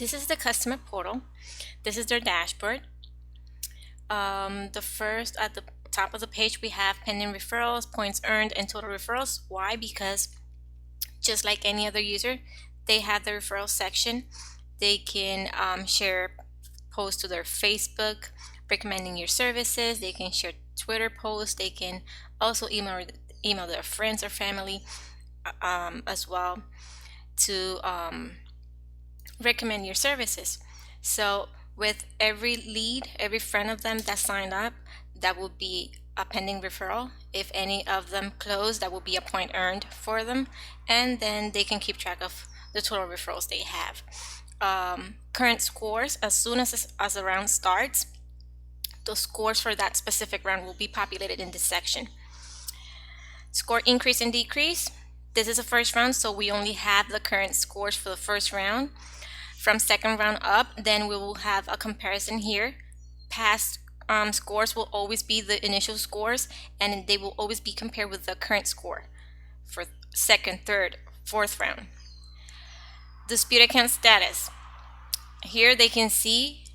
This is the customer portal. This is their dashboard. The first at the top of the page, we have pending referrals, points earned, and total referrals. Why? Because just like any other user, they have the referral section. They can share posts to their Facebook recommending your services. They can share Twitter posts. They can also email their friends or family as well to recommend your services. So with every lead, every friend of them that signed up, that will be a pending referral. If any of them close, that will be a point earned for them, and then they can keep track of the total referrals they have. Current scores, as soon as a round starts, the scores for that specific round will be populated in this section. Score increase and decrease. This is the first round, so we only have the current scores for the first round. From second round up, then we will have a comparison here. Past scores will always be the initial scores, and they will always be compared with the current score for second, third, fourth round. Dispute account status. Here they can see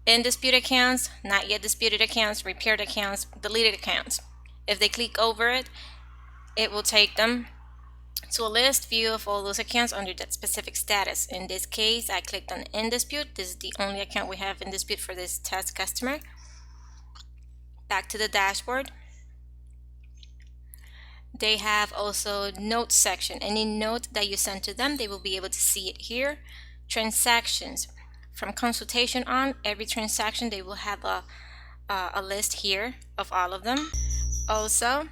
in dispute accounts, not yet disputed accounts, repaired accounts, deleted accounts. If they click over it, it will take them to a list view of all those accounts under that specific status. In this case, I clicked on in dispute. This is the only account we have in dispute for this test customer. Back to the dashboard. They have also notes section. Any note that you send to them, they will be able to see it here. Transactions. From consultation on, every transaction, they will have a list here of all of them. Also,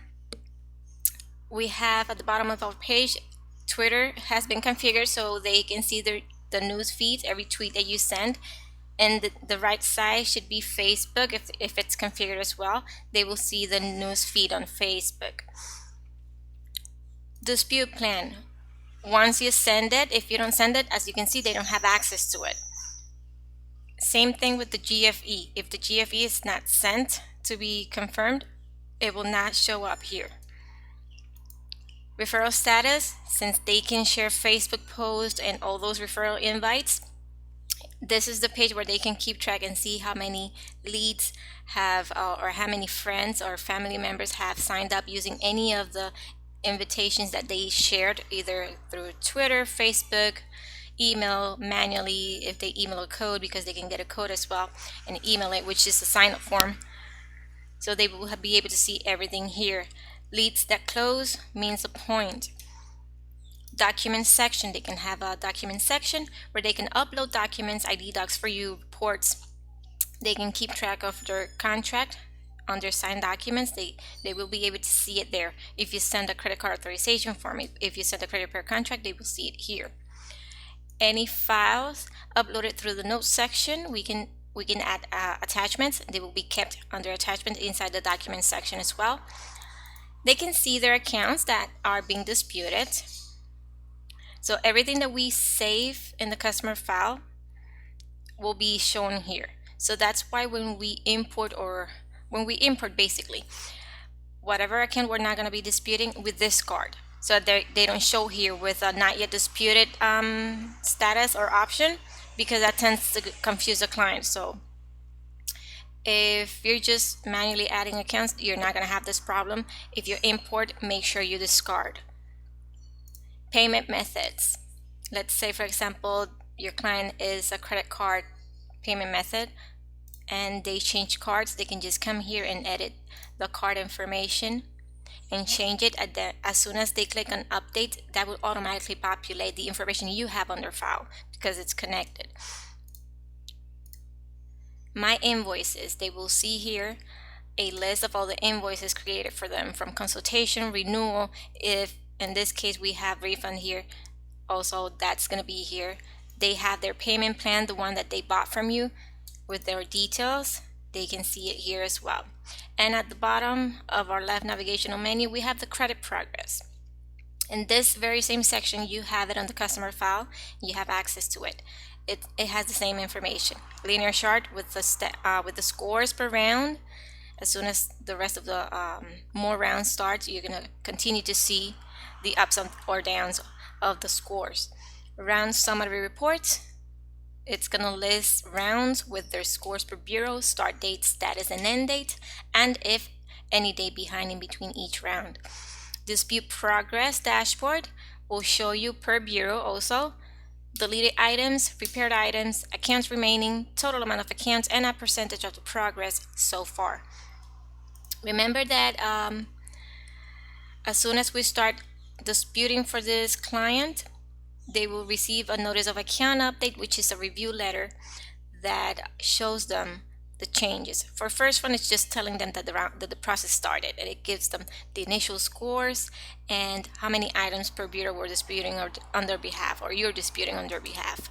we have at the bottom of our page, Twitter has been configured so they can see the news feeds, every tweet that you send. And the right side should be Facebook. If it's configured as well, they will see the news feed on Facebook. Dispute plan. Once you send it, if you don't send it, as you can see, they don't have access to it. Same thing with the GFE. If the GFE is not sent to be confirmed, it will not show up here. Referral status, since they can share Facebook posts and all those referral invites, this is the page where they can keep track and see how many leads have or how many friends or family members have signed up using any of the invitations that they shared, either through Twitter, Facebook, email manually, if they email a code, because they can get a code as well and email it, which is a sign-up form. So they will be able to see everything here. Leads that close means a point. Document section, they can have a document section where they can upload documents, ID docs for you, reports. They can keep track of their contract under signed documents. They will be able to see it there. If you send a credit card authorization form, if you send a credit repair contract, they will see it here. Any files uploaded through the notes section, we can add attachments. They will be kept under attachment inside the document section as well. They can see their accounts that are being disputed. So everything that we save in the customer file will be shown here. So that's why when we import basically, whatever account we're not going to be disputing, we discard. So they don't show here with a not yet disputed status or option, because that tends to confuse the client. So if you're just manually adding accounts, you're not going to have this problem. If you import, make sure you discard. Payment methods. Let's say, for example, your client is a credit card payment method and they change cards. They can just come here and edit the card information and change it. As soon as they click on update, that will automatically populate the information you have on their file because it's connected. My invoices, they will see here a list of all the invoices created for them, from consultation, renewal. If in this case we have refund here, also that's going to be here. They have their payment plan, the one that they bought from you, with their details. They can see it here as well. And at the bottom of our left navigational menu, we have the credit progress. In this very same section, you have it on the customer file. You have access to it. It has the same information. Linear chart with the scores per round. As soon as the rest of the more rounds starts, you're going to continue to see the ups or downs of the scores. Round summary reports. It's going to list rounds with their scores per bureau, start date, status, and end date, and if any day behind in between each round. Dispute progress dashboard will show you per bureau also deleted items, repaired items, accounts remaining, total amount of accounts, and a percentage of the progress so far. Remember that as soon as we start disputing for this client, they will receive a notice of account update, which is a review letter that shows them the changes. For first one, it's just telling them that the process started, and it gives them the initial scores and how many items per bureau we're disputing on their behalf, or you're disputing on their behalf.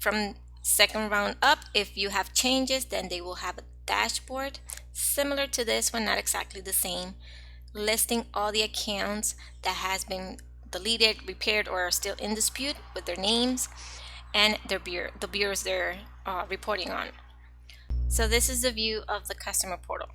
From second round up, if you have changes, then they will have a dashboard similar to this one, not exactly the same, listing all the accounts that has been deleted, repaired, or are still in dispute with their names and the bureaus they're reporting on. So this is the view of the customer portal.